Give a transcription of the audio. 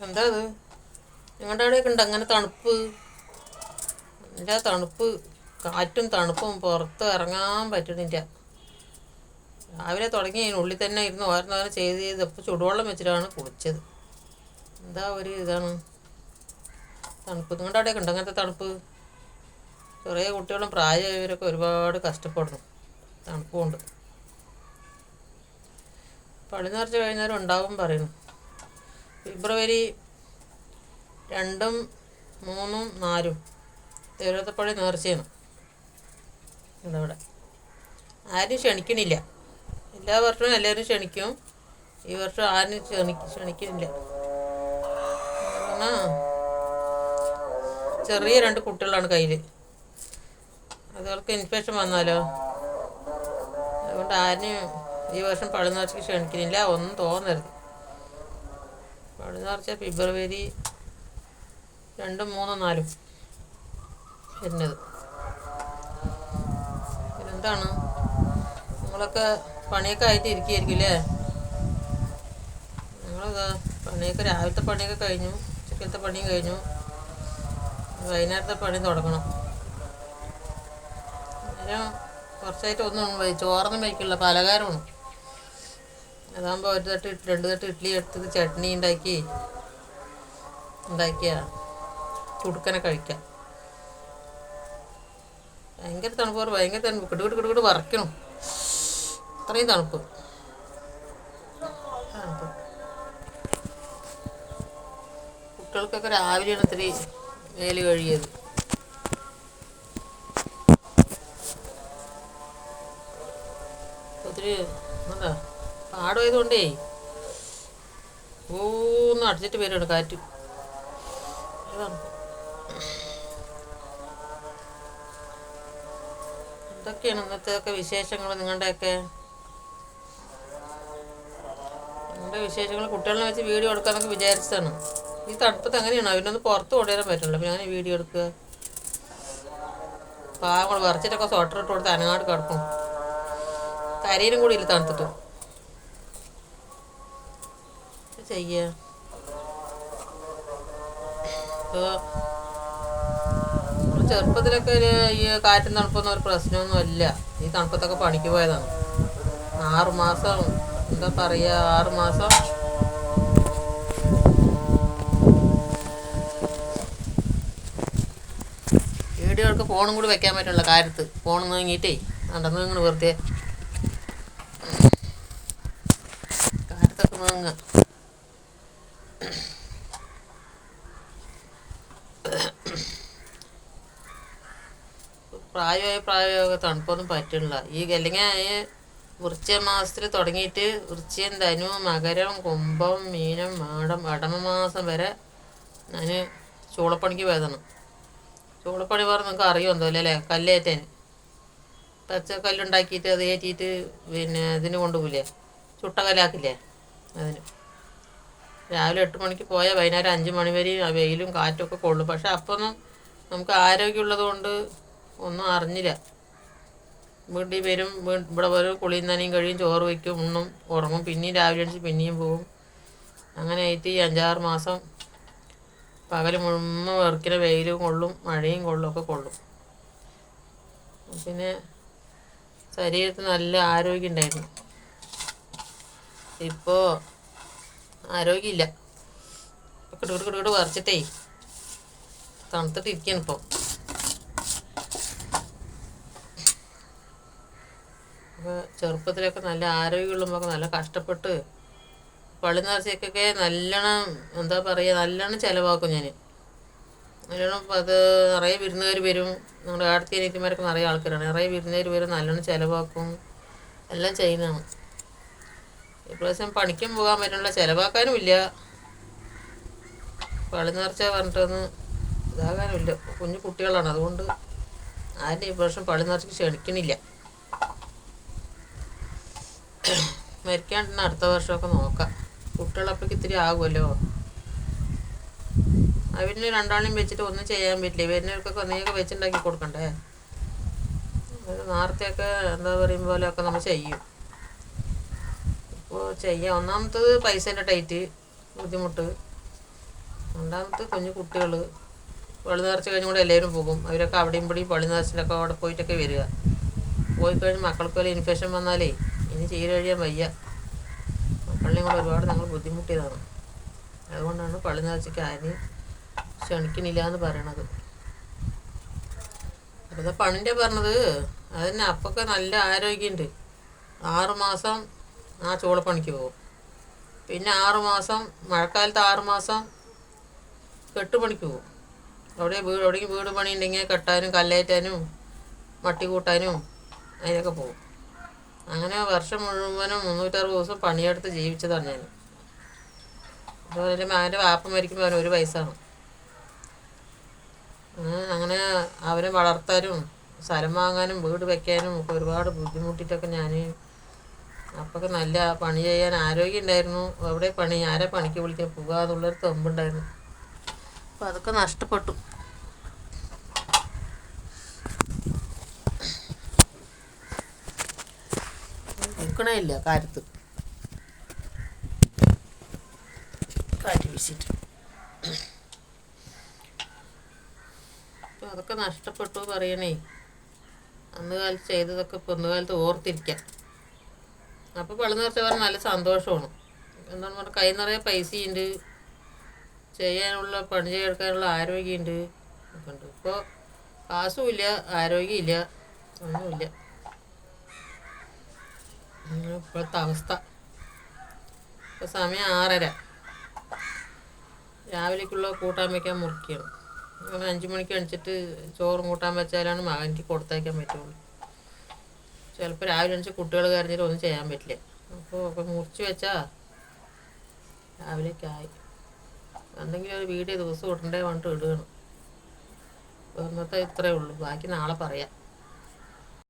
എന്താ അത് നിങ്ങളുടെ അവിടെയൊക്കെ ഉണ്ട് അങ്ങനെ തണുപ്പ്? എൻ്റെ തണുപ്പ്, കാറ്റും തണുപ്പും പുറത്ത് ഇറങ്ങാൻ പറ്റണില്ല. രാവിലെ തുടങ്ങി ഉള്ളിൽ തന്നെ ഇരുന്ന് ഓരോന്നോരം ചെയ്ത് ഇപ്പോൾ ചുടുവെള്ളം വെച്ചിട്ടാണ് കുളിച്ചത്. എന്താ ഒരു ഇതാണ് തണുപ്പ്. നിങ്ങളുടെ അവിടെയൊക്കെ ഉണ്ട് അങ്ങനത്തെ തണുപ്പ്? ചെറിയ കുട്ടികളും പ്രായമായവരൊക്കെ ഒരുപാട് കഷ്ടപ്പെടുന്നു തണുപ്പ് കൊണ്ട്. പള്ളി നിറച്ച് കഴിഞ്ഞാലും ഉണ്ടാവും പറയുന്നു. ഫെബ്രുവരി 2, 3, 4 തിരുവത്തപ്പള്ളി നേർച്ചയാണ് ഇവിടെ. ആരും ക്ഷണിക്കണില്ല. എല്ലാ വർഷവും എല്ലാവരും ക്ഷണിക്കും. ഈ വർഷം ആരും ക്ഷണിക്കുന്നില്ല. കാരണം ചെറിയ 2 കുട്ടികളാണ് കയ്യിൽ. അതവർക്ക് ഇൻഫെക്ഷൻ വന്നാലോ, അതുകൊണ്ട് ആരും ഈ വർഷം പള്ളി നേർച്ചയ്ക്ക് ക്ഷണിക്കുന്നില്ല. ഒന്നും തോന്നരുത്. പള്ളി നേർച്ച ഫെബ്രുവരി 2, 3, 4 വരുന്നത്. പിന്നെന്താണ്, നിങ്ങളൊക്കെ പണിയൊക്കെ ആയിട്ട് ഇരിക്കുകയായിരിക്കും അല്ലേ? ഞങ്ങളിതാ പണിയൊക്കെ, രാവിലത്തെ പണിയൊക്കെ കഴിഞ്ഞു, ഉച്ചക്കലത്തെ പണിയും കഴിഞ്ഞു. വൈകുന്നേരത്തെ പണി തുടങ്ങണം. അന്നേരം കുറച്ചായിട്ട് ഒന്നും ചോറൊന്നും വയ്ക്കില്ല, പലഹാരമാണ്. അതാകുമ്പോൾ 1 തട്ട് 2 തട്ട് ഇഡ്ഡലി എടുത്തത് ചട്നി ഉണ്ടാക്കിയ ചുടുക്കനെ കഴിക്കാം. ഭയങ്കര തണുപ്പ്, ഭയങ്കര തണുപ്പ്, കിടുകിട് വറക്കണം. അത്രയും തണുപ്പ്. കുട്ടികൾക്കൊക്കെ രാവിലെയാണ് ഇത്തിരി മേല് കഴുകിയത്. ഒത്തിരി എന്താ പാടമായതുകൊണ്ടേ ഒന്ന് അടിച്ചിട്ട് വരികയാണ് കാറ്റ്. എന്തൊക്കെയാണ് ഇന്നത്തെയൊക്കെ വിശേഷങ്ങൾ? നിങ്ങളുടെ വിശേഷങ്ങൾ കുട്ടികളെ വെച്ച് വീഡിയോ എടുക്കാന്നൊക്കെ വിചാരിച്ചതാണ്. ഈ തണുപ്പത്ത് എങ്ങനെയാണ് അവരൊന്ന് പുറത്ത് കൊണ്ടുവരാൻ പറ്റില്ല. പിന്നെ അങ്ങനെ വീഡിയോ എടുക്കുക. പാവങ്ങൾ വരച്ചിട്ടൊക്കെ സ്വട്ടർ ഇട്ട് കൊടുത്ത് അനങ്ങാട് കിടക്കും. കരയിലും കൂടി ഇല്ല തണുത്തിട്ട്. ചെയ്യ ഇപ്പോൾ ചെറുപ്പത്തിലൊക്കെ ഈ കാറ്റും തണുപ്പൊന്നും ഒരു പ്രശ്നമൊന്നുമല്ല. ഈ തണുപ്പത്തൊക്കെ പണിക്ക് പോയതാണ്. 6 മാസം എന്താ പറയുക, 6 മാസം വീഡിയോകൾക്ക് ഫോണും കൂടി വെക്കാൻ പറ്റുള്ള കാര്യത്ത്. ഫോൺ നീങ്ങിയിട്ടേ നടന്ന് നിങ്ങൾ വെറുതെ കാര്യത്തൊക്കെ നീങ്ങുക. പ്രായമായ തണുപ്പൊന്നും പറ്റില്ല. അല്ലെങ്കിൽ വൃശ്ചിക മാസത്തിൽ തുടങ്ങിയിട്ട് വൃശ്ചികം, ധനു, മകരം, കുംഭം, മീനം, മാടം, അടമമാസം വരെ ഞാൻ ചൂളപ്പണിക്ക് പോയതാണ്. ചൂളപ്പണി പറഞ്ഞ് നിങ്ങൾക്ക് അറിയുമെന്തോ അല്ലേ? കല്ലേറ്റാൻ പച്ചക്കല്ലുണ്ടാക്കിയിട്ട് അത് ഏറ്റിയിട്ട് പിന്നെ ഇതിന് കൊണ്ടുപോകില്ലേ, ചുട്ടകലാക്കില്ലേ, അതിന് രാവിലെ 8 മണിക്ക് പോയാൽ വൈകുന്നേരം 5 മണി വരെ ആ വെയിലും കാറ്റൊക്കെ കൊള്ളും. പക്ഷെ അപ്പൊന്നും നമുക്ക് ആരോഗ്യമുള്ളത് കൊണ്ട് ഒന്നും അറിഞ്ഞില്ല. വീട്ടിൽ വരും, ഇവിടെ വരും, കുളിയും നനയും കഴിയും, ചോറ് വയ്ക്കും, ഉണ്ണും, ഉറങ്ങും, പിന്നെയും രാവിലെ അടിച്ച് പിന്നെയും പോവും. അങ്ങനെ ആയിട്ട് ഈ 5-6 മാസം പകൽ മുഴുവൻ വെറുക്കിന വെയിലും കൊള്ളും, മഴയും ഒക്കെ കൊള്ളും. പിന്നെ ശരീരത്തിന് നല്ല ആരോഗ്യം ഉണ്ടായിരുന്നു. ഇപ്പോൾ ആരോഗ്യമില്ല. കിടുകിട് വരച്ചിട്ടേ തണുത്തിട്ട് ഇരിക്കുകയാണ് ഇപ്പോൾ. അപ്പോൾ ചെറുപ്പത്തിലൊക്കെ നല്ല ആരോഗ്യമുള്ളപ്പോൾ നല്ല കഷ്ടപ്പെട്ട് പള്ളി നേർച്ചയ്ക്കൊക്കെ നല്ലോണം എന്താ പറയുക, നല്ലോണം ചിലവാക്കും ഞാൻ. നല്ലോണം അത് നിറയെ വിരുന്നുകാർ വരും. നമ്മുടെ ആടത്തി അനിയത്തിമാരൊക്കെ നിറയെ ആൾക്കാരാണ്. നിറയെ വിരുന്നുകാർ വരും, നല്ലോണം ചിലവാക്കും, എല്ലാം ചെയ്യുന്നതാണ്. ഇപ്രാവശ്യം പണിക്കും പോകാൻ പറ്റുള്ള, ചിലവാക്കാനും ഇല്ല. പള്ളി നേർച്ച പറഞ്ഞിട്ടൊന്ന് ഇതാകാനുമില്ല. കുഞ്ഞു കുട്ടികളാണ്, അതുകൊണ്ട് ആരും ഈ പ്രാവശ്യം പള്ളി നേർച്ചയ്ക്ക് ക്ഷണിക്കണില്ല. മരിക്കാണ്ടിരുന്ന അടുത്ത വർഷമൊക്കെ നോക്കാം. കുട്ടികളപ്പോഴേക്ക് ഇത്തിരി ആകുമല്ലോ. അവരിന് 2 ആളെയും വെച്ചിട്ട് ഒന്നും ചെയ്യാൻ പറ്റില്ല. ഇവരിനൊക്കെ ഒന്നെയൊക്കെ വെച്ചുണ്ടാക്കി കൊടുക്കണ്ടേ. നേരത്തെയൊക്കെ എന്താ പറയും പോലെയൊക്കെ നമ്മൾ ചെയ്യും. ഇപ്പോൾ ചെയ്യാം. ഒന്നാമത്തത് പൈസേൻ്റെ ടൈറ്റ്, ബുദ്ധിമുട്ട്. രണ്ടാമത്തെ കുഞ്ഞു കുട്ടികൾ പള്ളി നേർച്ച കഴിഞ്ഞും കൂടെ എല്ലാവരും പോകും. അവരൊക്കെ അവിടെയും ഇവിടെയും പള്ളി നേർച്ചയിലൊക്കെ അവിടെ പോയിട്ടൊക്കെ വരിക. പോയി കഴിഞ്ഞ് മക്കൾക്ക് വല്ല ഇൻഫെക്ഷൻ വന്നാലേ ഇനി ചെയ്ത് കഴിയാൻ വയ്യ. മക്കളിനെയും കൂടെ ഒരുപാട് ഞങ്ങൾ ബുദ്ധിമുട്ടിയതാണ്. അതുകൊണ്ടാണ് പള്ളി നേർച്ചയ്ക്ക് ആരെയും ക്ഷണിക്കണില്ല എന്ന് പറയണത്. അപ്പോൾ പണിൻ്റെ പറഞ്ഞത് അതിന് അപ്പൊക്കെ നല്ല ആരോഗ്യമുണ്ട്. 6 മാസം ആ ചോളപ്പണിക്ക് പോകും. പിന്നെ 6 മാസം മഴക്കാലത്ത് 6 മാസം കെട്ടുപണിക്ക് പോകും. എവിടെയെങ്കിലും വീട് പണി ഉണ്ടെങ്കിൽ കെട്ടാനും കല്ലേറ്റാനും മട്ടി കൂട്ടാനും അതിനൊക്കെ പോകും. അങ്ങനെ വർഷം മുഴുവനും 360 ദിവസം പണിയെടുത്ത് ജീവിച്ചതാണ് ഞാൻ. അതുപോലെ എൻ്റെ മകൻ്റെ വാപ്പ മരിക്കുമ്പോൾ അവന് 1 വയസ്സാണ്. അങ്ങനെ അവനെ വളർത്താനും സ്ഥലം വാങ്ങാനും വീട് വയ്ക്കാനും ഒക്കെ ഒരുപാട് ബുദ്ധിമുട്ടിയിട്ടൊക്കെ ഞാൻ അപ്പൊക്കെ നല്ല പണി ചെയ്യാൻ ആരോഗ്യം ഉണ്ടായിരുന്നു. അവിടെ ആരെ പണിക്ക് വിളിക്കാൻ പോകുക എന്നുള്ളൊരു തെമ്പുണ്ടായിരുന്നു. അപ്പം അതൊക്കെ നഷ്ടപ്പെട്ടു. നിൽക്കണേ ഇല്ല കാറ്റ് വീശിട്ട്. അപ്പം അതൊക്കെ നഷ്ടപ്പെട്ടു പറയണേ. അന്ന് കാലത്ത് ചെയ്തതൊക്കെ ഇപ്പം ഇന്ന് കാലത്ത് ഓർത്തിരിക്കാം. അപ്പോൾ പള്ളി നേർച്ച പറഞ്ഞാൽ നല്ല സന്തോഷമാണ്. എന്താണ് പറഞ്ഞാൽ കൈ നിറയെ പൈസയുണ്ട്, ചെയ്യാനുള്ള പണി ചെയ്തെടുക്കാനുള്ള ആരോഗ്യമുണ്ട് ഒക്കെ ഉണ്ട്. ഇപ്പോൾ കാശുമില്ല, ആരോഗ്യമില്ല, ഒന്നുമില്ല. ഇപ്പോഴത്തെ അവസ്ഥ. ഇപ്പോൾ സമയം 6:30. രാവിലേക്കുള്ള കൂട്ടാൻ വയ്ക്കാൻ മുറിക്കുകയാണ്. അങ്ങനെ 5 മണിക്ക് എണിച്ചിട്ട് ചോറും കൂട്ടാൻ വെച്ചാലാണ് മകനിക്ക് കൊടുത്തയക്കാൻ പറ്റുള്ളൂ. ചിലപ്പോൾ രാവിലെ എണിച്ച് കുട്ടികൾ കരഞ്ഞിട്ട് ഒന്നും ചെയ്യാൻ പറ്റില്ല. അപ്പോൾ മുറിച്ച് വെച്ചാൽ രാവിലേക്കായി. എന്തെങ്കിലും ഒരു വീഡിയോ ദിവസം ഇടണ്ടേ പറഞ്ഞിട്ട് ഇടുകയാണ്. ഇന്നത്തെ ഇത്രയേ ഉള്ളൂ. ബാക്കി നാളെ പറയാം.